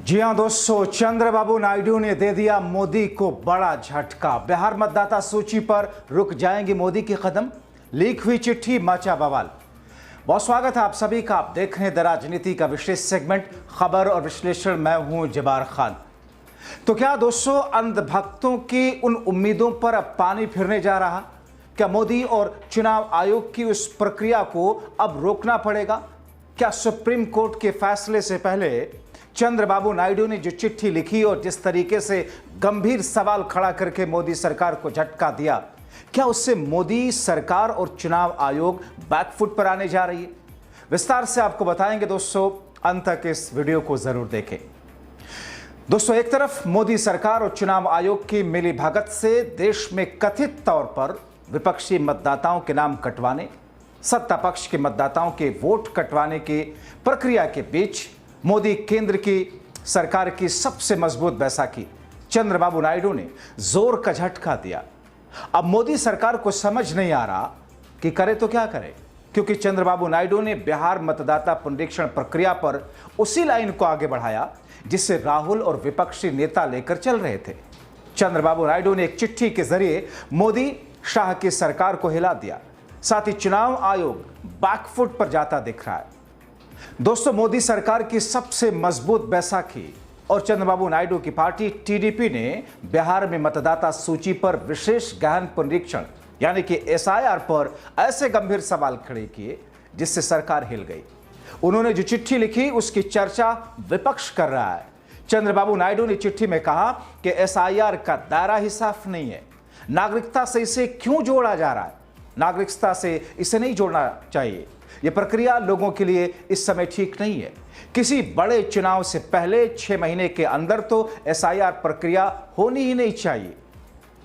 जी हां दोस्तों, चंद्रबाबू नायडू ने दे दिया मोदी को बड़ा झटका। बिहार मतदाता सूची पर रुक जाएंगे मोदी के कदम, लीक हुई चिट्ठी मचा बवाल। बहुत स्वागत है आप सभी का। आप देख रहे हैं द राजनीति का विशेष सेगमेंट खबर और विश्लेषण। मैं हूं जबार खान। तो क्या दोस्तों, अंधभक्तों की उन उम्मीदों पर अब पानी फिरने जा रहा? क्या मोदी और चुनाव आयोग की उस प्रक्रिया को अब रोकना पड़ेगा? क्या सुप्रीम कोर्ट के फैसले से पहले चंद्रबाबू नायडू ने जो चिट्ठी लिखी और जिस तरीके से गंभीर सवाल खड़ा करके मोदी सरकार को झटका दिया, क्या उससे मोदी सरकार और चुनाव आयोग बैकफुट पर आने जा रही है? विस्तार से आपको बताएंगे दोस्तों, अंत तक इस वीडियो को जरूर देखें। दोस्तों, एक तरफ मोदी सरकार और चुनाव आयोग की मिलीभगत से देश में कथित तौर पर विपक्षी मतदाताओं के नाम कटवाने, सत्ता पक्ष के मतदाताओं के वोट कटवाने की प्रक्रिया के बीच मोदी केंद्र की सरकार की सबसे मजबूत बैसाखी चंद्रबाबू नायडू ने जोर का झटका दिया। अब मोदी सरकार को समझ नहीं आ रहा कि करे तो क्या करे, क्योंकि चंद्रबाबू नायडू ने बिहार मतदाता पुनरीक्षण प्रक्रिया पर उसी लाइन को आगे बढ़ाया जिससे राहुल और विपक्षी नेता लेकर चल रहे थे। चंद्रबाबू नायडू ने एक चिट्ठी के जरिए मोदी शाह की सरकार को हिला दिया। साथ ही चुनाव आयोग बैकफुट पर जाता दिख रहा है। दोस्तों, मोदी सरकार की सबसे मजबूत बैसाखी और चंद्रबाबू नायडू की पार्टी टीडीपी ने बिहार में मतदाता सूची पर विशेष गहन पुनरीक्षण यानी कि एसआईआर पर ऐसे गंभीर सवाल खड़े किए जिससे सरकार हिल गई। उन्होंने जो चिट्ठी लिखी उसकी चर्चा विपक्ष कर रहा है। चंद्रबाबू नायडू ने चिट्ठी में कहा कि एसआईआर का दायरा ही साफ नहीं है। नागरिकता से इसे क्यों जोड़ा जा रहा है? नागरिकता से इसे नहीं जोड़ना चाहिए। यह प्रक्रिया लोगों के लिए इस समय ठीक नहीं है। किसी बड़े चुनाव से पहले 6 महीने के अंदर तो एसआईआर प्रक्रिया होनी ही नहीं चाहिए।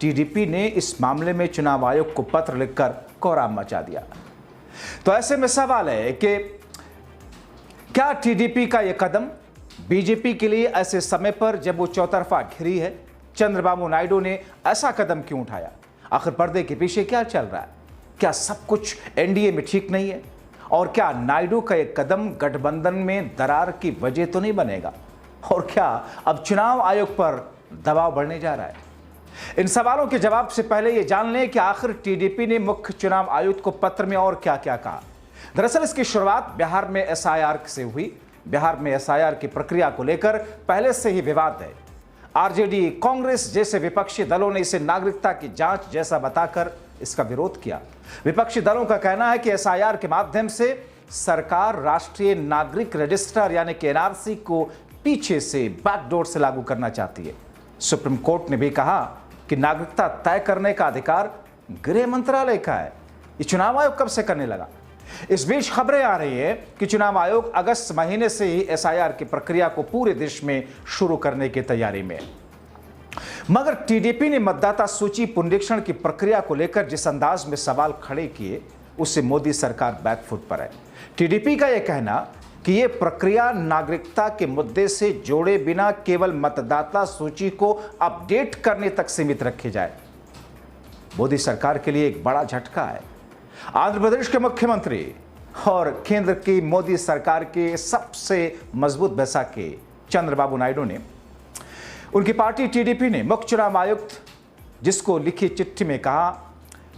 टीडीपी ने इस मामले में चुनाव आयोग को पत्र लिखकर कोहराम मचा दिया। तो ऐसे में सवाल है कि क्या टीडीपी का यह कदम बीजेपी के लिए ऐसे समय पर जब वो चौतरफा घिरी है? चंद्रबाबू नायडू ने ऐसा कदम क्यों उठाया? आखिर पर्दे के पीछे क्या चल रहा है? क्या सब कुछ एनडीए में ठीक नहीं है? और क्या नायडू का एक कदम गठबंधन में दरार की वजह तो नहीं बनेगा? और क्या अब चुनाव आयोग पर दबाव बढ़ने जा रहा है? इन सवालों के जवाब से पहले यह जान लें कि आखिर टीडीपी ने मुख्य चुनाव आयुक्त को पत्र में और क्या क्या कहा। दरअसल इसकी शुरुआत बिहार में एसआईआर से हुई। बिहार में एसआईआर की प्रक्रिया को लेकर पहले से ही विवाद है। आरजेडी, कांग्रेस जैसे विपक्षी दलों ने इसे नागरिकता की जांच जैसा बताकर इसका विरोध किया। विपक्षी दलों का कहना है कि एसआईआर के माध्यम से सरकार राष्ट्रीय नागरिक रजिस्टर यानी कि एनआरसी को पीछे से बैकडोर से लागू करना चाहती है। सुप्रीम कोर्ट ने भी कहा कि नागरिकता तय करने का अधिकार गृह मंत्रालय का है। ये चुनाव आयोग कब से करने लगा? इस बीच खबरें आ रही है कि चुनाव आयोग अगस्त महीने से ही एसआईआर की प्रक्रिया को पूरे देश में शुरू करने की तैयारी में है। मगर टीडीपी ने मतदाता सूची पुनरीक्षण की प्रक्रिया को लेकर जिस अंदाज में सवाल खड़े किए उससे मोदी सरकार बैकफुट पर है। टीडीपी का यह कहना कि यह प्रक्रिया नागरिकता के मुद्दे से जोड़े बिना केवल मतदाता सूची को अपडेट करने तक सीमित रखे जाए, मोदी सरकार के लिए एक बड़ा झटका है। आंध्र प्रदेश के मुख्यमंत्री और केंद्र की मोदी सरकार के सबसे मजबूत बैसाखी चंद्रबाबू नायडू ने, उनकी पार्टी टीडीपी ने मुख्य चुनाव आयुक्त जिसको लिखी चिट्ठी में कहा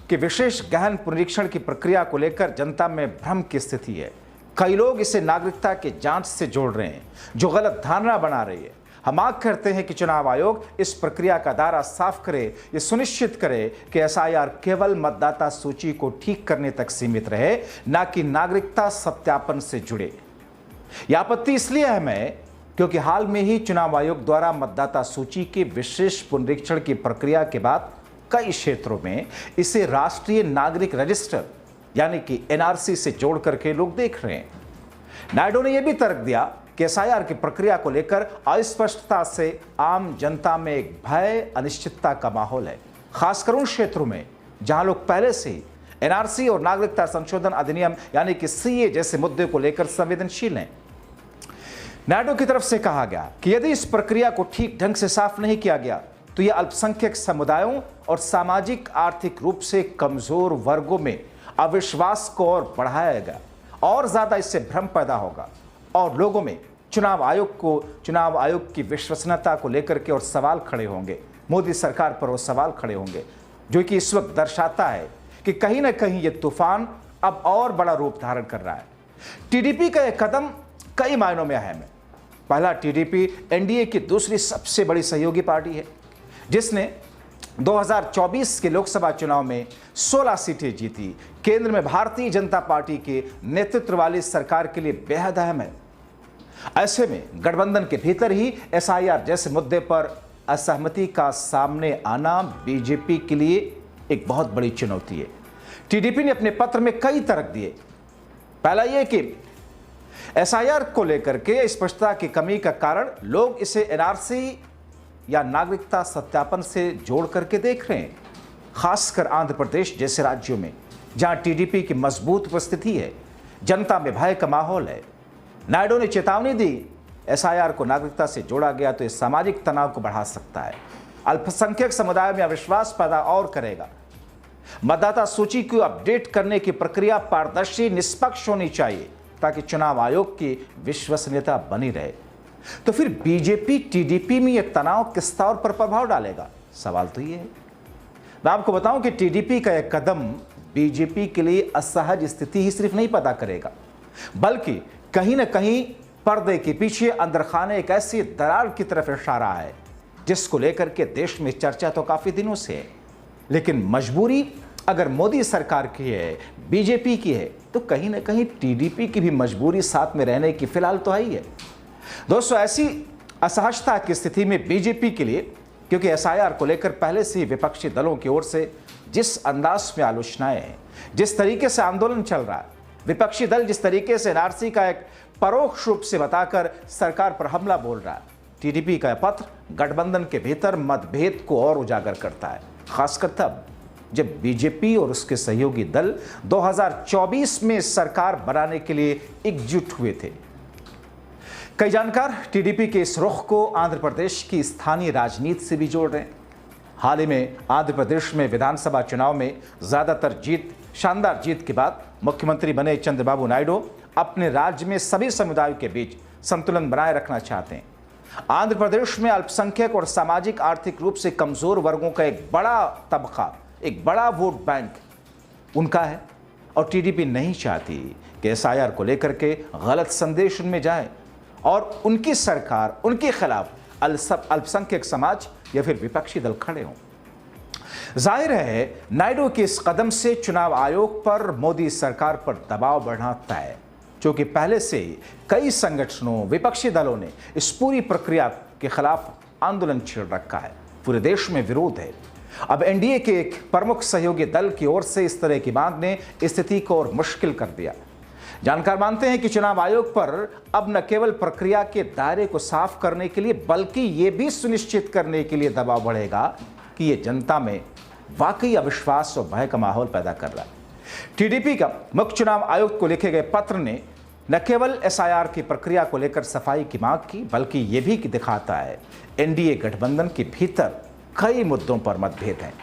कि विशेष गहन पुनरीक्षण की प्रक्रिया को लेकर जनता में भ्रम की स्थिति है। कई लोग इसे नागरिकता की जांच से जोड़ रहे हैं, जो गलत धारणा बना रही है। हम मांग करते हैं कि चुनाव आयोग इस प्रक्रिया का दायरा साफ करे, ये सुनिश्चित करे कि एसआईआर केवल मतदाता सूची को ठीक करने तक सीमित रहे, न कि नागरिकता सत्यापन से जुड़े। यह आपत्ति इसलिए है क्योंकि हाल में ही चुनाव आयोग द्वारा मतदाता सूची के विशेष पुनरीक्षण की प्रक्रिया के बाद कई क्षेत्रों में इसे राष्ट्रीय नागरिक रजिस्टर यानी कि एनआरसी से जोड़ करके लोग देख रहे हैं। नायडू ने यह भी तर्क दिया कि एसआईआर की प्रक्रिया को लेकर अस्पष्टता से आम जनता में एक भय, अनिश्चितता का माहौल है, खासकर उन क्षेत्रों में जहां लोग पहले से ही एनआरसी और नागरिकता संशोधन अधिनियम यानी कि सीए जैसे मुद्दे को लेकर संवेदनशील हैं। नायडू की तरफ से कहा गया कि यदि इस प्रक्रिया को ठीक ढंग से साफ नहीं किया गया तो यह अल्पसंख्यक समुदायों और सामाजिक आर्थिक रूप से कमजोर वर्गों में अविश्वास को और बढ़ाएगा और ज्यादा इससे भ्रम पैदा होगा और लोगों में चुनाव आयोग की विश्वसनीयता को लेकर के और सवाल खड़े होंगे, मोदी सरकार पर वो सवाल खड़े होंगे, जो कि इस वक्त दर्शाता है कि कहीं ना कहीं ये तूफान अब और बड़ा रूप धारण कर रहा है। टीडीपी का यह कदम कई मायनों में अहम है। पहला, टीडीपी एनडीए की दूसरी सबसे बड़ी सहयोगी पार्टी है, जिसने 2024 के लोकसभा चुनाव में 16 सीटें जीती। केंद्र में भारतीय जनता पार्टी के नेतृत्व वाली सरकार के लिए बेहद अहम है। ऐसे में गठबंधन के भीतर ही एसआईआर जैसे मुद्दे पर असहमति का सामने आना बीजेपी के लिए एक बहुत बड़ी चुनौती है। टीडीपी ने अपने पत्र में कई तर्क दिए। पहला यह कि एसआईआर को लेकर के स्पष्टता की कमी का कारण लोग इसे एनआरसी या नागरिकता सत्यापन से जोड़ करके देख रहे हैं, खासकर आंध्र प्रदेश जैसे राज्यों में जहां टीडीपी की मजबूत उपस्थिति है, जनता में भय का माहौल है। नायडू ने चेतावनी दी, एसआईआर को नागरिकता से जोड़ा गया तो इस सामाजिक तनाव को बढ़ा सकता है, अल्पसंख्यक समुदाय में अविश्वास पैदा और करेगा। मतदाता सूची को अपडेट करने की प्रक्रिया पारदर्शी, निष्पक्ष होनी चाहिए ताकि चुनाव आयोग की विश्वसनीयता बनी रहे। तो फिर बीजेपी टीडीपी में यह तनाव किस तौर पर प्रभाव डालेगा? सवाल तो ये है। मैं आपको बताऊं कि टीडीपी का यह कदम बीजेपी के लिए असहज स्थिति ही सिर्फ नहीं पैदा करेगा, बल्कि कहीं ना कहीं पर्दे के पीछे अंदर खाने एक ऐसी दरार की तरफ इशारा है जिसको लेकर के देश में चर्चा तो काफी दिनों से है। लेकिन मजबूरी अगर मोदी सरकार की है, बीजेपी की है, तो कहीं ना कहीं टीडीपी की भी मजबूरी साथ में रहने की फिलहाल तो है ही है। दोस्तों, ऐसी असहजता की स्थिति में बीजेपी के लिए, क्योंकि एसआईआर को लेकर पहले से ही विपक्षी दलों की ओर से जिस अंदाज में आलोचनाएं हैं, जिस तरीके से आंदोलन चल रहा है, विपक्षी दल जिस तरीके से एनआरसी का एक परोक्ष रूप से बताकर सरकार पर हमला बोल रहा है, टीडीपी का पत्र गठबंधन के भीतर मतभेद को और उजागर करता है, खासकर तब जब बीजेपी और उसके सहयोगी दल 2024 में सरकार बनाने के लिए एकजुट हुए थे। कई जानकार टीडीपी के इस रुख को आंध्र प्रदेश की स्थानीय राजनीति से भी जोड़ रहे हैं। हाल ही में आंध्र प्रदेश में विधानसभा चुनाव में शानदार जीत के बाद मुख्यमंत्री बने चंद्रबाबू नायडू अपने राज्य में सभी समुदायों के बीच संतुलन बनाए रखना चाहते हैं। आंध्र प्रदेश में अल्पसंख्यक और सामाजिक आर्थिक रूप से कमजोर वर्गों का एक बड़ा तबका, एक बड़ा वोट बैंक उनका है, और टीडीपी नहीं चाहती कि एसआईआर को लेकर के गलत संदेश उनमें जाए और उनकी सरकार, उनके खिलाफ अल्पसंख्यक समाज या फिर विपक्षी दल खड़े हों। जाहिर है, नायडू के इस कदम से चुनाव आयोग पर मोदी सरकार पर दबाव बढ़ना तय है, क्योंकि पहले से ही कई संगठनों, विपक्षी दलों ने इस पूरी प्रक्रिया के खिलाफ आंदोलन छेड़ रखा है। पूरे देश में विरोध है। अब एनडीए के एक प्रमुख सहयोगी दल की ओर से इस तरह की मांग ने स्थिति को और मुश्किल कर दिया। जानकार मानते हैं कि चुनाव आयोग पर अब न केवल प्रक्रिया के दायरे को साफ करने के लिए, बल्कि यह भी सुनिश्चित करने के लिए दबाव बढ़ेगा कि यह जनता में वाकई अविश्वास और भय का माहौल पैदा कर रहा है। टीडीपी का मुख्य चुनाव आयुक्त को लिखे गए पत्र ने न केवल एसआईआर की प्रक्रिया को लेकर सफाई की मांग की, बल्कि यह भी दिखाता है एनडीए गठबंधन के भीतर कई मुद्दों पर मतभेद हैं,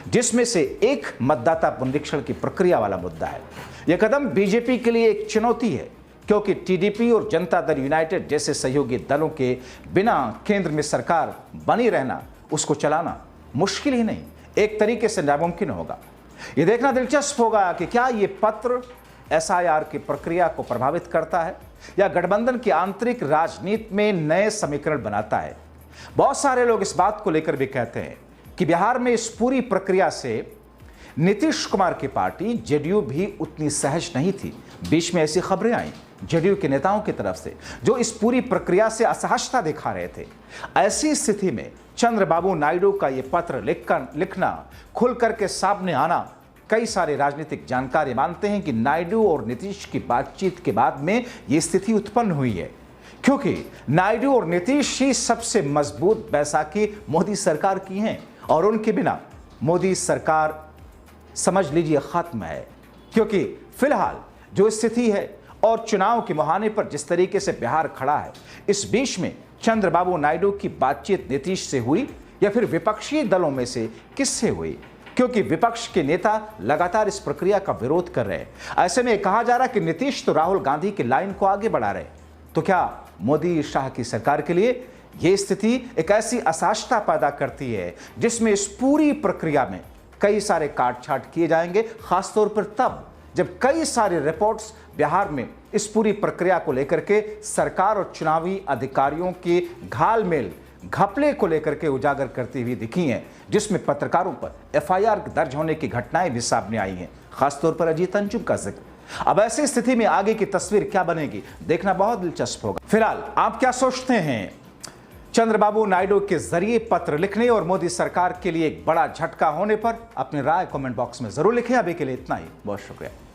जिसमें से एक मतदाता पुनरीक्षण की प्रक्रिया वाला मुद्दा है। यह कदम बीजेपी के लिए एक चुनौती है, क्योंकि टीडीपी और जनता दल यूनाइटेड जैसे सहयोगी दलों के बिना केंद्र में सरकार बनी रहना, उसको चलाना मुश्किल ही नहीं, एक तरीके से नामुमकिन होगा। यह देखना दिलचस्प होगा कि क्या यह पत्र एसआईआर की प्रक्रिया को प्रभावित करता है या गठबंधन की आंतरिक राजनीति में नए समीकरण बनाता है। बहुत सारे लोग इस बात को लेकर भी कहते हैं कि बिहार में इस पूरी प्रक्रिया से नीतीश कुमार की पार्टी जेडीयू भी उतनी सहज नहीं थी। बीच में ऐसी खबरें आई जेडीयू के नेताओं की तरफ से, जो इस पूरी प्रक्रिया से असहजता दिखा रहे थे। ऐसी स्थिति में चंद्रबाबू नायडू का यह पत्र लिखना, खुल करके सामने आना, कई सारे राजनीतिक जानकार मानते हैं कि नायडू और नीतीश की बातचीत के बाद में यह स्थिति उत्पन्न हुई है, क्योंकि नायडू और नीतीश ही सबसे मजबूत बैसाखी मोदी सरकार की हैं, और उनके बिना मोदी सरकार समझ लीजिए खत्म है। क्योंकि फिलहाल जो स्थिति है और चुनाव के मुहाने पर जिस तरीके से बिहार खड़ा है, इस बीच में चंद्रबाबू नायडू की बातचीत नीतीश से हुई या फिर विपक्षी दलों में से किससे हुई, क्योंकि विपक्ष के नेता लगातार इस प्रक्रिया का विरोध कर रहे हैं। ऐसे में कहा जा रहा है कि नीतीश तो राहुल गांधी की लाइन को आगे बढ़ा रहे, तो क्या मोदी शाह की सरकार के लिए यह स्थिति एक ऐसी असहजता पैदा करती है जिसमें इस पूरी प्रक्रिया में कई सारे काट छाट किए जाएंगे, खासतौर पर तब जब कई सारी रिपोर्ट्स बिहार में इस पूरी प्रक्रिया को लेकर के सरकार और चुनावी अधिकारियों के घालमेल घपले को लेकर के उजागर करती हुई दिखी हैं, जिसमें पत्रकारों पर एफआईआर दर्ज होने की घटनाएं भी सामने आई हैं, खासतौर पर अजीत अंजुम का जिक्र। अब ऐसी स्थिति में आगे की तस्वीर क्या बनेगी, देखना बहुत दिलचस्प होगा। फिलहाल आप क्या सोचते हैं? चंद्रबाबू नायडू के जरिए पत्र लिखने और मोदी सरकार के लिए एक बड़ा झटका होने पर अपनी राय कमेंट बॉक्स में जरूर लिखें। अभी के लिए इतना ही, बहुत शुक्रिया।